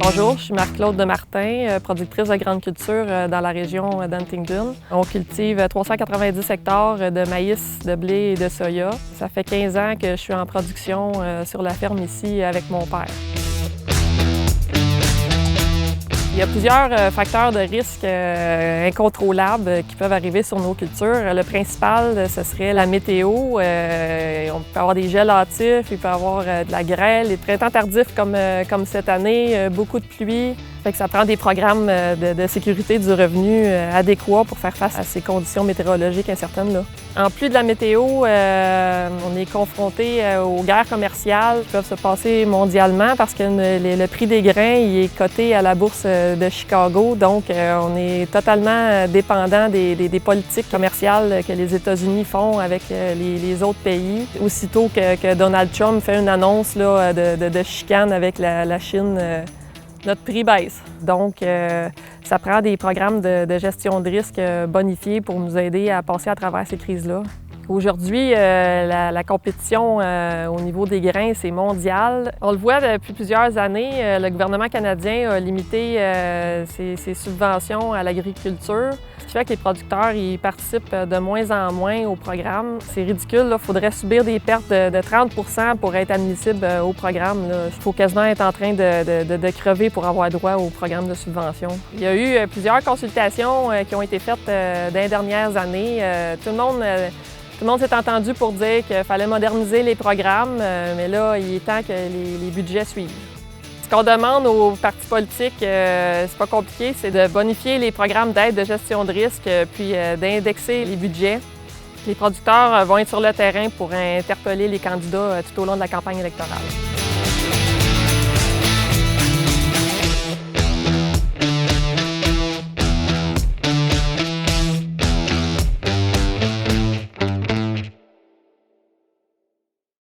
Bonjour, je suis Marc-Claude Demartin, productrice de grande culture dans la région d'Huntingdon. On cultive 390 hectares de maïs, de blé et de soya. Ça fait 15 ans que je suis en production sur la ferme ici avec mon père. Il y a plusieurs facteurs de risque incontrôlables qui peuvent arriver sur nos cultures. Le principal, ce serait la météo. On peut avoir des gels hâtifs, il peut y avoir de la grêle, les printemps tardifs comme cette année, beaucoup de pluie. Fait que ça prend des programmes de sécurité du revenu adéquats pour faire face à ces conditions météorologiques incertaines là. En plus de la météo, on est confronté aux guerres commerciales qui peuvent se passer mondialement parce que le prix des grains il est coté à la bourse de Chicago. Donc, on est totalement dépendant des politiques commerciales que les États-Unis font avec les autres pays. Aussitôt que Donald Trump fait une annonce là, de chicane avec la Chine, notre prix baisse. Donc, ça prend des programmes de gestion de risque bonifiés pour nous aider à passer à travers ces crises-là. Aujourd'hui, la compétition au niveau des grains, c'est mondial. On le voit depuis plusieurs années, le gouvernement canadien a limité ses subventions à l'agriculture, ce qui fait que les producteurs ils participent de moins en moins au programme. C'est ridicule, il faudrait subir des pertes de 30 % pour être admissible au programme. Il faut quasiment être en train de crever pour avoir droit au programme de subvention. Il y a eu plusieurs consultations qui ont été faites dans les dernières années. Tout le monde s'est entendu pour dire qu'il fallait moderniser les programmes, mais là, il est temps que les budgets suivent. Ce qu'on demande aux partis politiques, c'est pas compliqué, c'est de bonifier les programmes d'aide de gestion de risque, puis d'indexer les budgets. Les producteurs vont être sur le terrain pour interpeller les candidats tout au long de la campagne électorale.